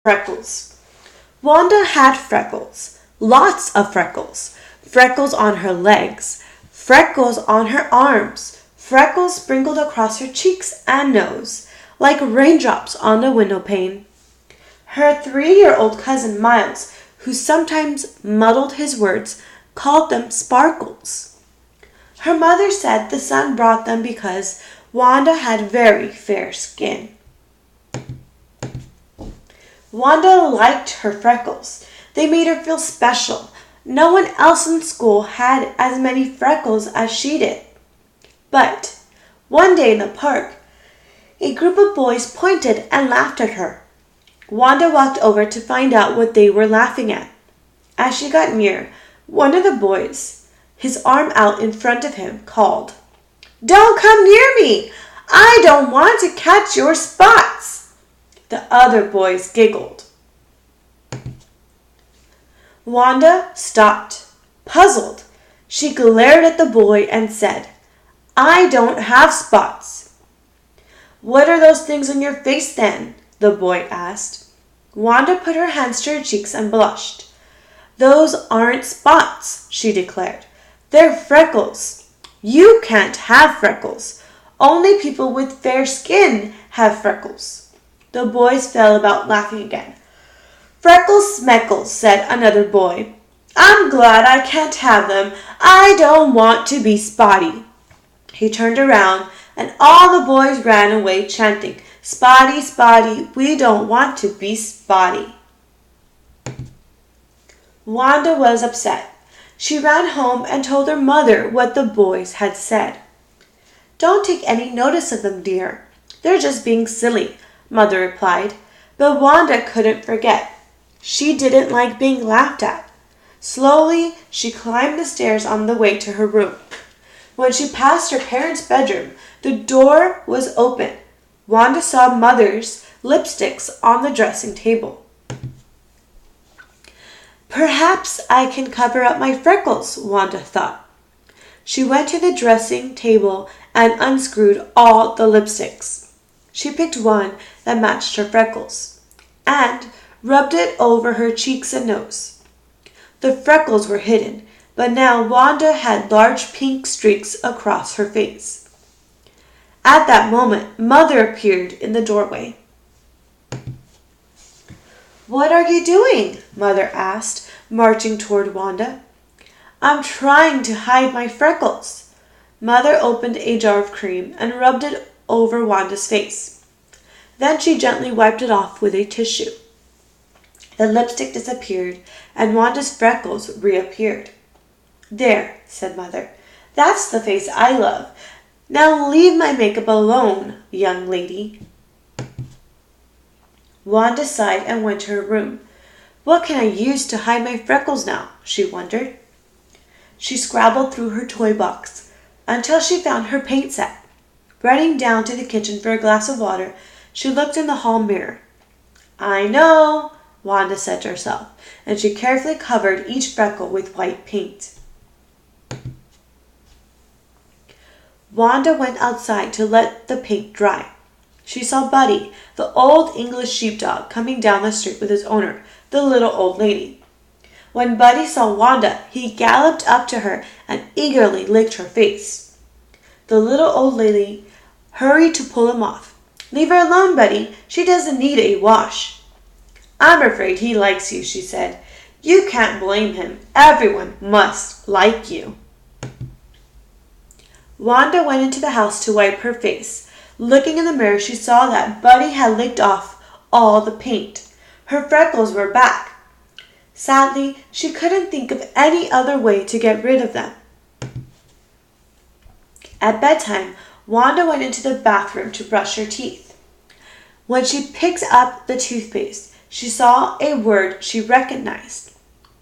Freckles. Wanda had freckles, lots of freckles. Freckles on her legs, freckles on her arms, freckles sprinkled across her cheeks and nose, like raindrops on the window pane. Her 3-year-old cousin Miles, who sometimes muddled his words, called them sparkles. Her mother said the sun brought them because Wanda had very fair skin. Wanda liked her freckles. They made her feel special. No one else in school had as many freckles as she did. But one day in the park, a group of boys pointed and laughed at her. Wanda walked over to find out what they were laughing at. As she got near, one of the boys, his arm out in front of him, called, "Don't come near me! I don't want to catch your spots!" The other boys giggled. Wanda stopped, puzzled. She glared at the boy and said, "I don't have spots." "What are those things on your face then?" the boy asked. Wanda put her hands to her cheeks and blushed. "Those aren't spots," she declared. "They're freckles. You can't have freckles. Only people with fair skin have freckles." The boys fell about laughing again. "Freckles smeckles," said another boy. "I'm glad I can't have them. I don't want to be spotty." He turned around, and all the boys ran away chanting, "Spotty, spotty, we don't want to be spotty." Wanda was upset. She ran home and told her mother what the boys had said. "Don't take any notice of them, dear. They're just being silly," Mother replied. But Wanda couldn't forget. She didn't like being laughed at. Slowly, she climbed the stairs on the way to her room. When she passed her parents' bedroom, the door was open. Wanda saw Mother's lipsticks on the dressing table. "Perhaps I can cover up my freckles," Wanda thought. She went to the dressing table and unscrewed all the lipsticks. She picked one that matched her freckles and rubbed it over her cheeks and nose. The freckles were hidden, but now Wanda had large pink streaks across her face. At that moment, Mother appeared in the doorway. "What are you doing?" Mother asked, marching toward Wanda. "I'm trying to hide my freckles." Mother opened a jar of cream and rubbed it over Wanda's face. Then she gently wiped it off with a tissue. The lipstick disappeared, and Wanda's freckles reappeared. "There," said Mother. "That's the face I love. Now leave my makeup alone, young lady." Wanda sighed and went to her room. "What can I use to hide my freckles now?" she wondered. She scrabbled through her toy box until she found her paint set. Running down to the kitchen for a glass of water, she looked in the hall mirror. "I know," Wanda said to herself, and she carefully covered each freckle with white paint. Wanda went outside to let the paint dry. She saw Buddy, the old English sheepdog, coming down the street with his owner, the little old lady. When Buddy saw Wanda, he galloped up to her and eagerly licked her face. The little old lady hurried to pull him off. "Leave her alone, Buddy. She doesn't need a wash." "I'm afraid he likes you," she said. "You can't blame him. Everyone must like you." Wanda went into the house to wipe her face. Looking in the mirror, she saw that Buddy had licked off all the paint. Her freckles were back. Sadly, she couldn't think of any other way to get rid of them. At bedtime, Wanda went into the bathroom to brush her teeth. When she picked up the toothpaste, she saw a word she recognized.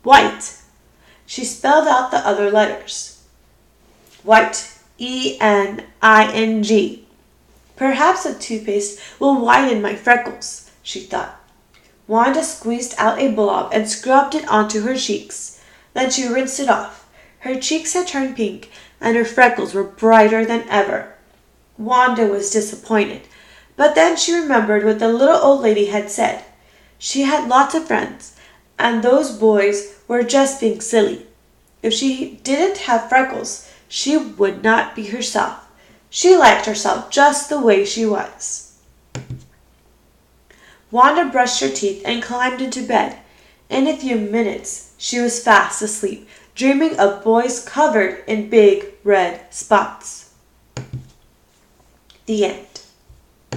White. She spelled out the other letters. White. E-N-I-N-G. "Perhaps the toothpaste will whiten my freckles," she thought. Wanda squeezed out a blob and scrubbed it onto her cheeks. Then she rinsed it off. Her cheeks had turned pink, and her freckles were brighter than ever. Wanda was disappointed, but then she remembered what the little old lady had said. She had lots of friends, and those boys were just being silly. If she didn't have Freckles, she would not be herself. She liked herself just the way she was. Wanda brushed her teeth and climbed into bed. In a few minutes, she was fast asleep, dreaming of boys covered in big red spots. The end.